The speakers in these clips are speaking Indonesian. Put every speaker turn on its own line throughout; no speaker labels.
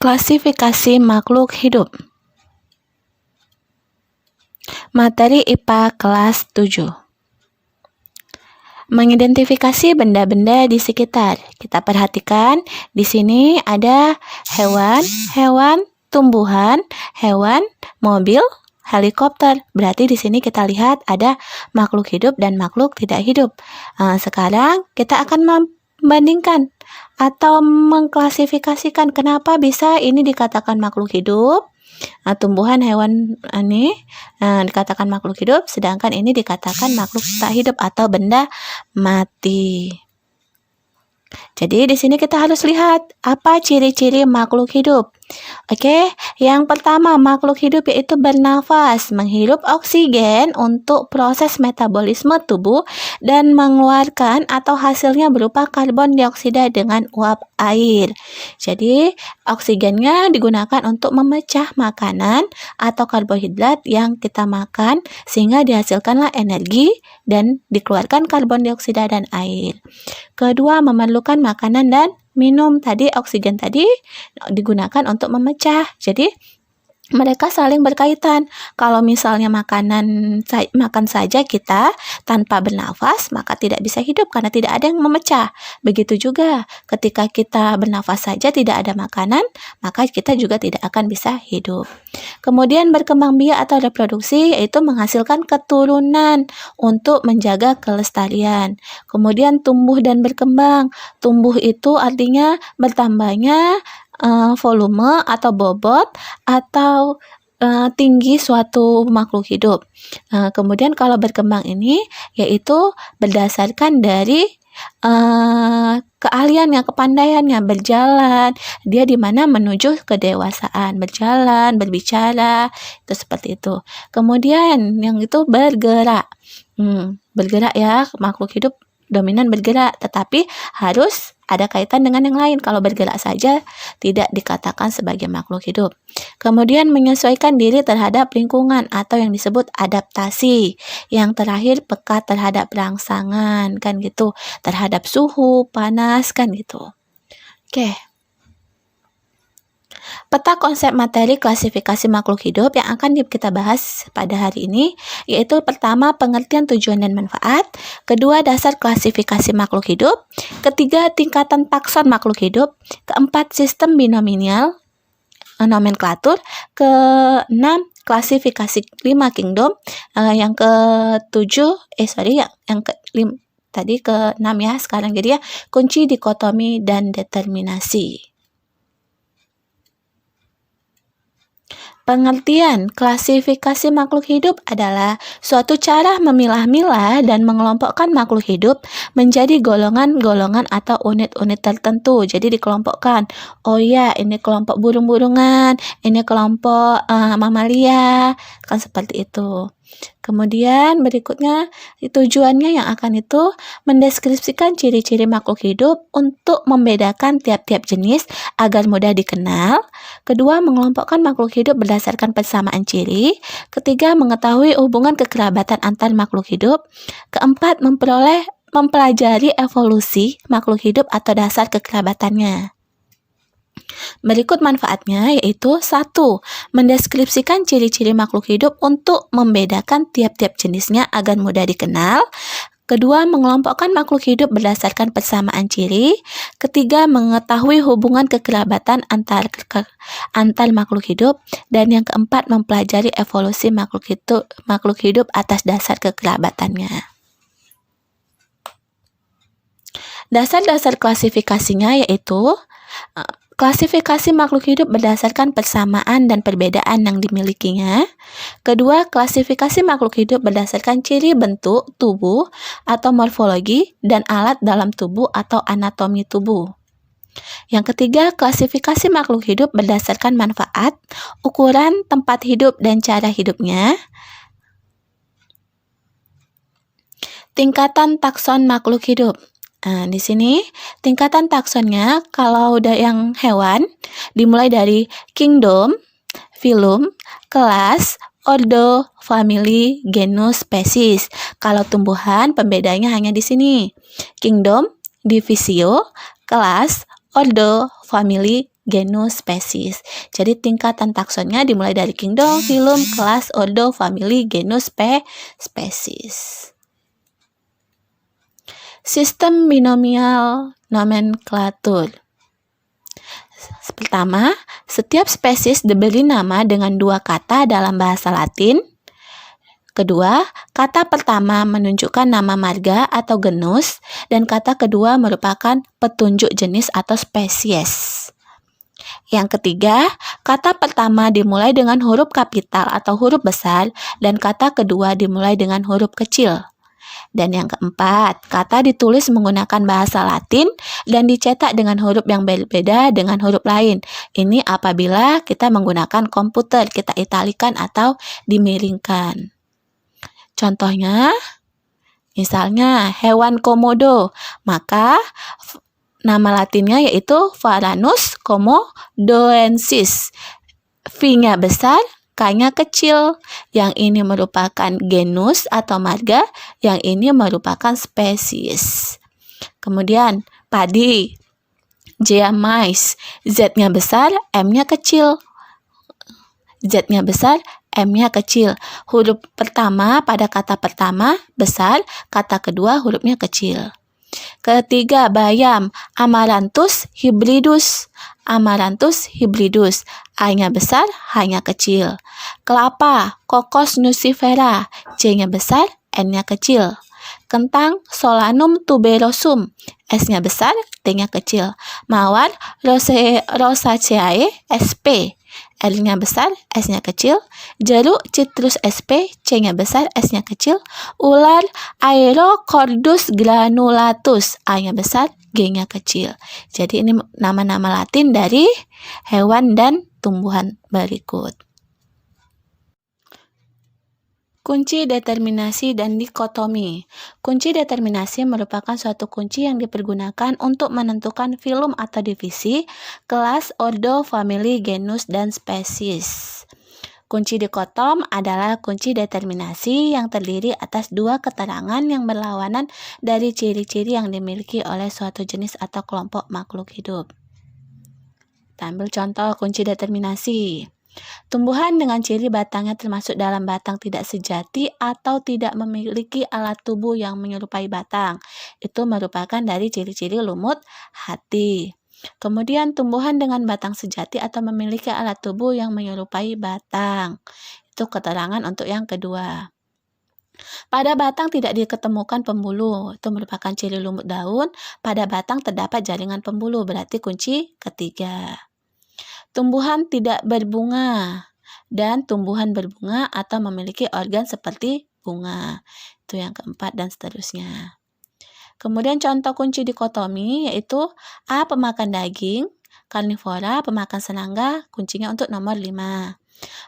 Klasifikasi makhluk hidup. Materi IPA kelas 7. Mengidentifikasi benda-benda di sekitar. Kita perhatikan di sini ada hewan, tumbuhan, hewan, mobil, helikopter. Berarti di sini kita lihat ada makhluk hidup dan makhluk tidak hidup. Sekarang kita akan membandingkan atau mengklasifikasikan kenapa bisa ini dikatakan makhluk hidup. Tumbuhan, hewan ini dikatakan makhluk hidup, sedangkan ini dikatakan makhluk tak hidup atau benda mati. Jadi di sini kita harus lihat apa ciri-ciri makhluk hidup. Oke, yang pertama makhluk hidup yaitu bernafas, menghirup oksigen untuk proses metabolisme tubuh dan mengeluarkan atau hasilnya berupa karbon dioksida dengan uap air. Jadi oksigennya digunakan untuk memecah makanan atau karbohidrat yang kita makan sehingga dihasilkanlah energi dan dikeluarkan karbon dioksida dan air. Kedua, memerlukan makanan dan minum. Tadi oksigen tadi digunakan untuk memecah. Jadi mereka saling berkaitan. Kalau misalnya makan saja kita tanpa bernafas, maka tidak bisa hidup karena tidak ada yang memecah. Begitu juga ketika kita bernafas saja tidak ada makanan, maka kita juga tidak akan bisa hidup. Kemudian berkembang biak atau reproduksi yaitu menghasilkan keturunan untuk menjaga kelestarian. Kemudian tumbuh dan berkembang. Tumbuh itu artinya bertambahnya volume atau bobot atau tinggi suatu makhluk hidup. Kemudian kalau berkembang ini yaitu berdasarkan dari keahliannya, kepandaiannya berjalan, dia di mana menuju kedewasaan, berjalan, berbicara, itu seperti itu. Kemudian yang itu bergerak. Bergerak ya, makhluk hidup dominan bergerak, tetapi harus ada kaitan dengan yang lain. Kalau bergerak saja tidak dikatakan sebagai makhluk hidup. Kemudian menyesuaikan diri terhadap lingkungan atau yang disebut adaptasi. Yang terakhir peka terhadap rangsangan, kan gitu, terhadap suhu, panas, kan gitu. Oke. Peta konsep materi klasifikasi makhluk hidup yang akan kita bahas pada hari ini yaitu pertama pengertian tujuan dan manfaat, kedua dasar klasifikasi makhluk hidup, ketiga tingkatan takson makhluk hidup, keempat sistem binomial nomenklatur, keenam klasifikasi 5 kingdom, yang tadi ke-6 ya sekarang jadi ya kunci dikotomi dan determinasi. Pengertian klasifikasi makhluk hidup adalah suatu cara memilah-milah dan mengelompokkan makhluk hidup menjadi golongan-golongan atau unit-unit tertentu. Jadi dikelompokkan. Oh ya, ini kelompok burung-burungan, ini kelompok mamalia, kan seperti itu. Kemudian berikutnya tujuannya yang akan itu mendeskripsikan ciri-ciri makhluk hidup untuk membedakan tiap-tiap jenis agar mudah dikenal. Kedua, mengelompokkan makhluk hidup berdasarkan persamaan ciri. Ketiga, mengetahui hubungan kekerabatan antar makhluk hidup. Keempat, mempelajari evolusi makhluk hidup atau dasar kekerabatannya. Berikut manfaatnya yaitu 1. Mendeskripsikan ciri-ciri makhluk hidup untuk membedakan tiap-tiap jenisnya agar mudah dikenal. Kedua, mengelompokkan makhluk hidup berdasarkan persamaan ciri. Ketiga, mengetahui hubungan kekerabatan antar makhluk hidup. Dan yang keempat, mempelajari evolusi makhluk hidup atas dasar kekerabatannya. Dasar-dasar klasifikasinya yaitu klasifikasi makhluk hidup berdasarkan persamaan dan perbedaan yang dimilikinya. Kedua, klasifikasi makhluk hidup berdasarkan ciri bentuk tubuh atau morfologi dan alat dalam tubuh atau anatomi tubuh. Yang ketiga, klasifikasi makhluk hidup berdasarkan manfaat, ukuran, tempat hidup, dan cara hidupnya. Tingkatan takson makhluk hidup. Di sini tingkatan taksonnya kalau udah yang hewan dimulai dari kingdom, phylum, kelas, ordo, family, genus, species. Kalau tumbuhan pembedanya hanya di sini. Kingdom, divisio, kelas, ordo, family, genus, spesies. Jadi tingkatan taksonnya dimulai dari kingdom, phylum, kelas, ordo, family, genus, spesies. Sistem binomial nomenklatur. Pertama, setiap spesies diberi nama dengan dua kata dalam bahasa Latin. Kedua, kata pertama menunjukkan nama marga atau genus, dan kata kedua merupakan petunjuk jenis atau spesies. Yang ketiga, kata pertama dimulai dengan huruf kapital atau huruf besar, dan kata kedua dimulai dengan huruf kecil. Dan yang keempat, kata ditulis menggunakan bahasa Latin dan dicetak dengan huruf yang berbeda dengan huruf lain. Ini apabila kita menggunakan komputer, kita italikan atau dimiringkan. Contohnya, misalnya hewan komodo, maka nama latinnya yaitu Varanus komodoensis. V-nya besar, K-nya kecil. Yang ini merupakan genus atau marga, yang ini merupakan spesies. Kemudian, padi, J-nya mais, Z-nya besar, M-nya kecil. Z-nya besar, M-nya kecil. Huruf pertama pada kata pertama besar, kata kedua hurufnya kecil. Ketiga, bayam, Amaranthus hybridus. Amaranthus hybridus. A-nya besar, H-nya kecil. Kelapa, Cocos nucifera. C-nya besar, N-nya kecil. Kentang, Solanum tuberosum. S-nya besar, T-nya kecil. Mawar, Rosaceae sp. L-nya besar, S-nya kecil. Jeruk, Citrus sp, C-nya besar, S-nya kecil. Ular, Aerochordus granulatus, A-nya besar, G-nya kecil. Jadi ini nama-nama Latin dari hewan dan tumbuhan berikut. Kunci determinasi dan dikotomi. Kunci determinasi merupakan suatu kunci yang dipergunakan untuk menentukan filum atau divisi, kelas, ordo, family, genus, dan spesies. Kunci dikotom adalah kunci determinasi yang terdiri atas dua keterangan yang berlawanan dari ciri-ciri yang dimiliki oleh suatu jenis atau kelompok makhluk hidup. Kita ambil contoh kunci determinasi. Tumbuhan dengan ciri batangnya termasuk dalam batang tidak sejati atau tidak memiliki alat tubuh yang menyerupai batang. Itu merupakan dari ciri-ciri lumut hati. Kemudian tumbuhan dengan batang sejati atau memiliki alat tubuh yang menyerupai batang. Itu keterangan untuk yang kedua. Pada batang tidak diketemukan pembuluh. Itu merupakan ciri lumut daun. Pada batang terdapat jaringan pembuluh. Berarti kunci ketiga. Tumbuhan tidak berbunga dan tumbuhan berbunga atau memiliki organ seperti bunga. Itu yang keempat dan seterusnya. Kemudian contoh kunci dikotomi yaitu A. Pemakan daging, karnivora, pemakan serangga, kuncinya untuk nomor 5.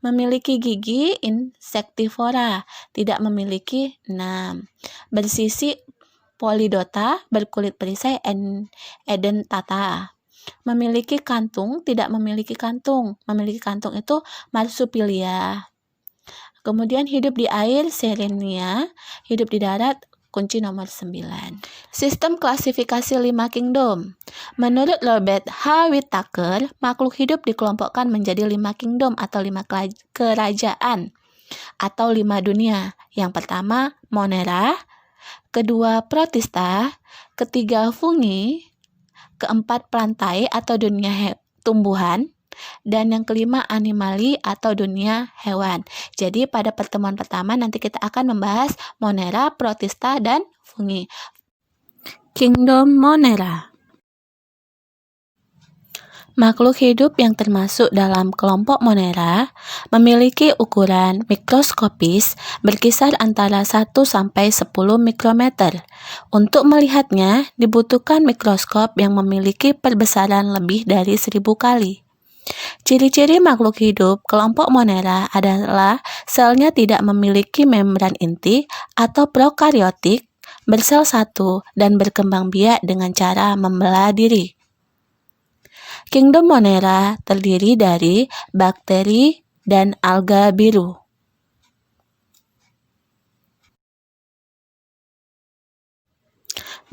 Memiliki gigi, insektivora, tidak memiliki 6. Bersisi polidota, berkulit perisai, edentata. Memiliki kantung, tidak memiliki kantung. Memiliki kantung itu marsupilia. Kemudian hidup di air, Serenia. Hidup di darat, kunci nomor 9. Sistem klasifikasi 5 kingdom. Menurut Robert H. Whittaker, makhluk hidup dikelompokkan menjadi 5 kingdom atau 5 kerajaan atau 5 dunia. Yang pertama, Monera. Kedua, Protista. Ketiga, Fungi. Keempat, plantae atau dunia tumbuhan, dan yang kelima, animali atau dunia hewan. Jadi pada pertemuan pertama nanti kita akan membahas Monera, Protista, dan Fungi. Kingdom Monera. Makhluk hidup yang termasuk dalam kelompok Monera memiliki ukuran mikroskopis berkisar antara 1 sampai 10 mikrometer. Untuk melihatnya dibutuhkan mikroskop yang memiliki perbesaran lebih dari 1000 kali. Ciri-ciri makhluk hidup kelompok Monera adalah selnya tidak memiliki membran inti atau prokaryotik, bersel satu, dan berkembang biak dengan cara membelah diri. Kingdom Monera terdiri dari bakteri dan alga biru.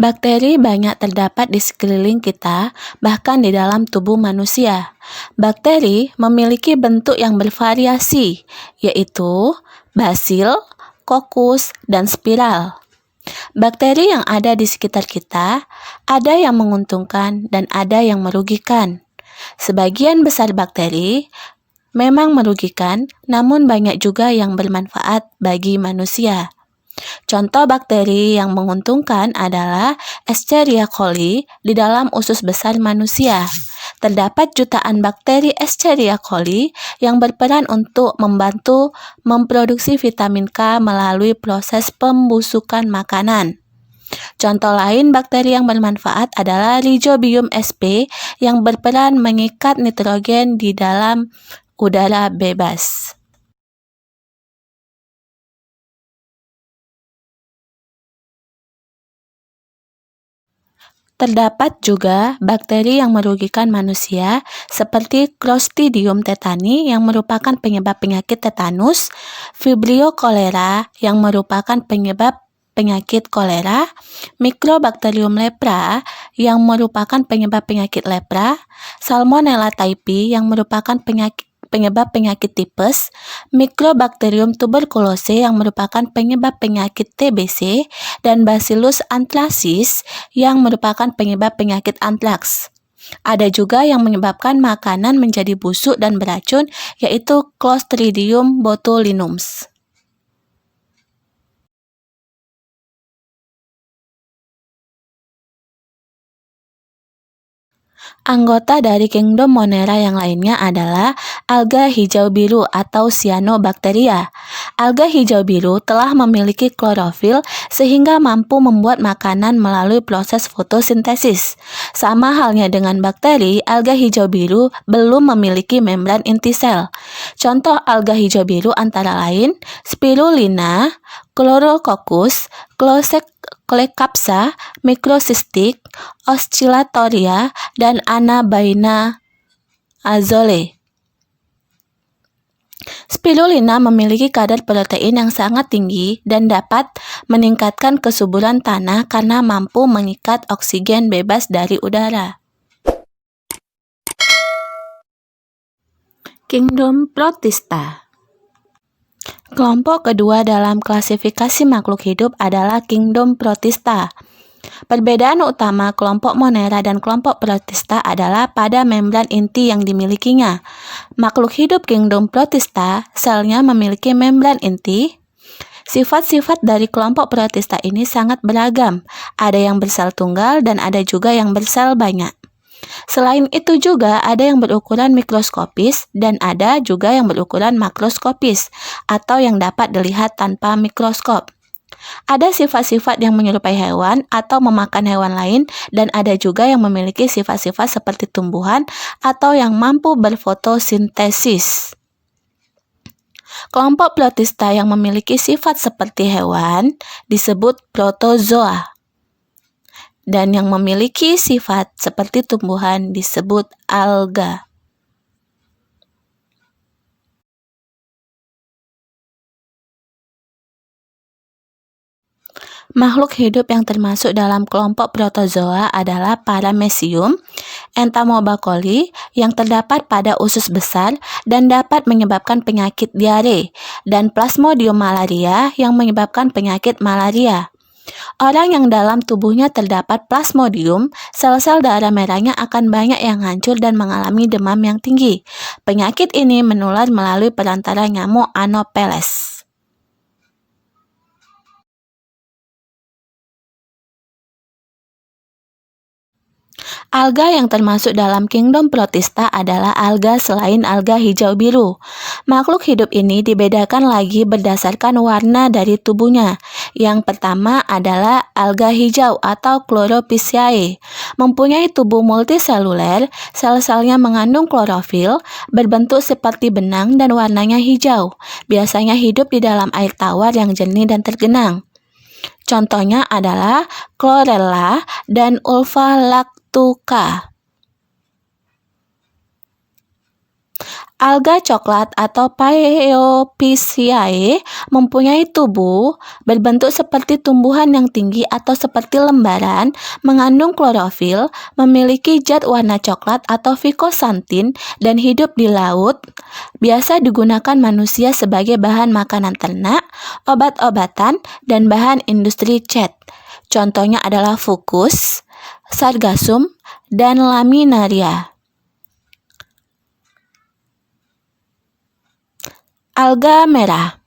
Bakteri banyak terdapat di sekeliling kita, bahkan di dalam tubuh manusia. Bakteri memiliki bentuk yang bervariasi, yaitu basil, kokus, dan spiral. Bakteri yang ada di sekitar kita, ada yang menguntungkan dan ada yang merugikan. Sebagian besar bakteri memang merugikan, namun banyak juga yang bermanfaat bagi manusia. Contoh bakteri yang menguntungkan adalah Escherichia coli di dalam usus besar manusia. Terdapat jutaan bakteri Escherichia coli yang berperan untuk membantu memproduksi vitamin K melalui proses pembusukan makanan. Contoh lain bakteri yang bermanfaat adalah Rhizobium sp yang berperan mengikat nitrogen di dalam udara bebas. Terdapat juga bakteri yang merugikan manusia seperti Clostridium tetani yang merupakan penyebab penyakit tetanus, Vibrio cholera yang merupakan penyebab penyakit kolera, Microbacterium lepra yang merupakan penyebab penyakit lepra, Salmonella typhi yang merupakan penyebab penyakit tipes, Microbacterium tuberculosis yang merupakan penyebab penyakit TBC, dan Bacillus anthracis yang merupakan penyebab penyakit antraks. Ada juga yang menyebabkan makanan menjadi busuk dan beracun, yaitu Clostridium botulinum. Anggota dari kingdom Monera yang lainnya adalah alga hijau biru atau Cyanobacteria. Alga hijau biru telah memiliki klorofil sehingga mampu membuat makanan melalui proses fotosintesis. Sama halnya dengan bakteri, alga hijau biru belum memiliki membran inti sel. Contoh alga hijau biru antara lain Spirulina, Chlorococcus, Colecapsa, Microcystic, Oscillatoria, dan Anabaina azole. Spirulina memiliki kadar protein yang sangat tinggi dan dapat meningkatkan kesuburan tanah karena mampu mengikat oksigen bebas dari udara. Kingdom Protista. Kelompok kedua dalam klasifikasi makhluk hidup adalah Kingdom Protista. Perbedaan utama kelompok Monera dan kelompok Protista adalah pada membran inti yang dimilikinya. Makhluk hidup Kingdom Protista, selnya memiliki membran inti. Sifat-sifat dari kelompok Protista ini sangat beragam. Ada yang bersel tunggal dan ada juga yang bersel banyak. Selain itu juga ada yang berukuran mikroskopis dan ada juga yang berukuran makroskopis atau yang dapat dilihat tanpa mikroskop. Ada sifat-sifat yang menyerupai hewan atau memakan hewan lain dan ada juga yang memiliki sifat-sifat seperti tumbuhan atau yang mampu berfotosintesis. Kelompok Protista yang memiliki sifat seperti hewan disebut protozoa. Dan yang memiliki sifat seperti tumbuhan disebut alga. Makhluk hidup yang termasuk dalam kelompok protozoa adalah Paramecium, Entamoeba coli yang terdapat pada usus besar dan dapat menyebabkan penyakit diare, dan Plasmodium malaria yang menyebabkan penyakit malaria. Orang yang dalam tubuhnya terdapat plasmodium, sel-sel darah merahnya akan banyak yang hancur dan mengalami demam yang tinggi. Penyakit ini menular melalui perantara nyamuk Anopheles. Alga yang termasuk dalam kingdom Protista adalah alga selain alga hijau biru. Makhluk hidup ini dibedakan lagi berdasarkan warna dari tubuhnya. Yang pertama adalah alga hijau atau Chlorophyceae. Mempunyai tubuh multiseluler, sel-selnya mengandung klorofil, berbentuk seperti benang dan warnanya hijau. Biasanya hidup di dalam air tawar yang jernih dan tergenang. Contohnya adalah Chlorella dan Ulva lactuca. Alga coklat atau Paeophyceae mempunyai tubuh berbentuk seperti tumbuhan yang tinggi atau seperti lembaran, mengandung klorofil, memiliki zat warna coklat atau ficosantin, dan hidup di laut. Biasa digunakan manusia sebagai bahan makanan ternak, obat-obatan, dan bahan industri cat. Contohnya adalah Fucus, Sargassum, dan Laminaria. Alga merah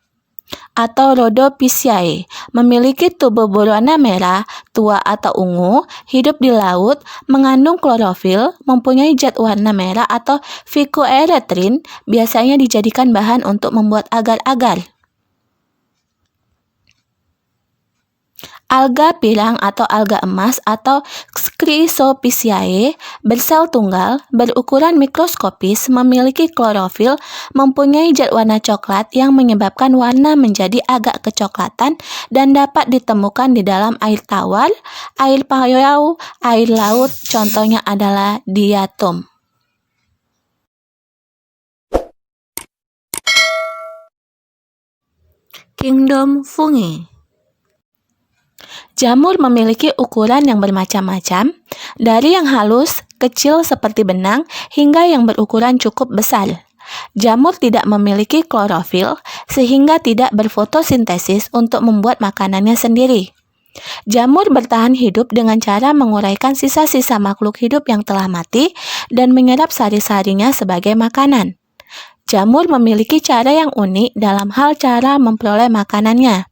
atau Rhodophyceae memiliki tubuh berwarna merah, tua atau ungu, hidup di laut, mengandung klorofil, mempunyai zat warna merah atau phycoerythrin, biasanya dijadikan bahan untuk membuat agar-agar. Alga pirang atau alga emas atau Chrysophyceae bersel tunggal, berukuran mikroskopis, memiliki klorofil, mempunyai zat warna coklat yang menyebabkan warna menjadi agak kecoklatan dan dapat ditemukan di dalam air tawar, air payau, air laut, contohnya adalah diatom. Kingdom Fungi. Jamur memiliki ukuran yang bermacam-macam, dari yang halus, kecil seperti benang, hingga yang berukuran cukup besar. Jamur tidak memiliki klorofil, sehingga tidak berfotosintesis untuk membuat makanannya sendiri. Jamur bertahan hidup dengan cara menguraikan sisa-sisa makhluk hidup yang telah mati dan menyerap sari-sarinya sebagai makanan. Jamur memiliki cara yang unik dalam hal cara memperoleh makanannya.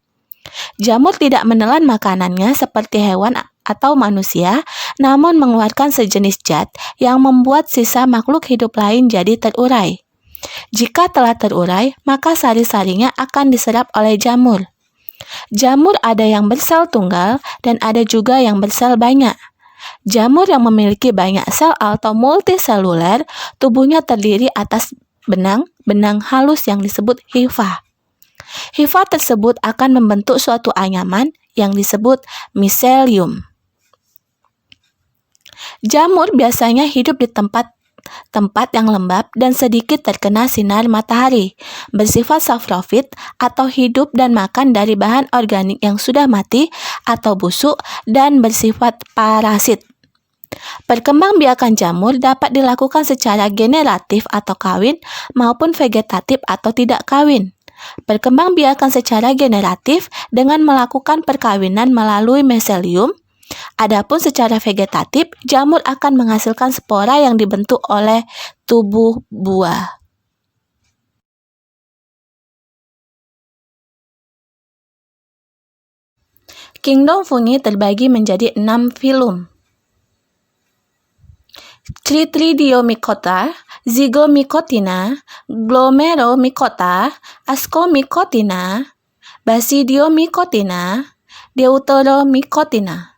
Jamur tidak menelan makanannya seperti hewan atau manusia, namun mengeluarkan sejenis zat yang membuat sisa makhluk hidup lain jadi terurai. Jika telah terurai, maka sari-sarinya akan diserap oleh jamur. Jamur ada yang bersel tunggal dan ada juga yang bersel banyak. Jamur yang memiliki banyak sel atau multiseluler, tubuhnya terdiri atas benang-benang halus yang disebut hifa. Hifa tersebut akan membentuk suatu anyaman yang disebut miselium. Jamur biasanya hidup di tempat yang lembab dan sedikit terkena sinar matahari, bersifat saprofit atau hidup dan makan dari bahan organik yang sudah mati atau busuk dan bersifat parasit. Perkembangbiakan jamur dapat dilakukan secara generatif atau kawin maupun vegetatif atau tidak kawin. Perkembangbiakan secara generatif dengan melakukan perkawinan melalui miselium. Adapun secara vegetatif, jamur akan menghasilkan spora yang dibentuk oleh tubuh buah. Kingdom fungi terbagi menjadi 6 filum. Chytridiomycota, Zygomycotina, Glomeromycota, Ascomycotina, Basidiomycotina, Deuteromycotina.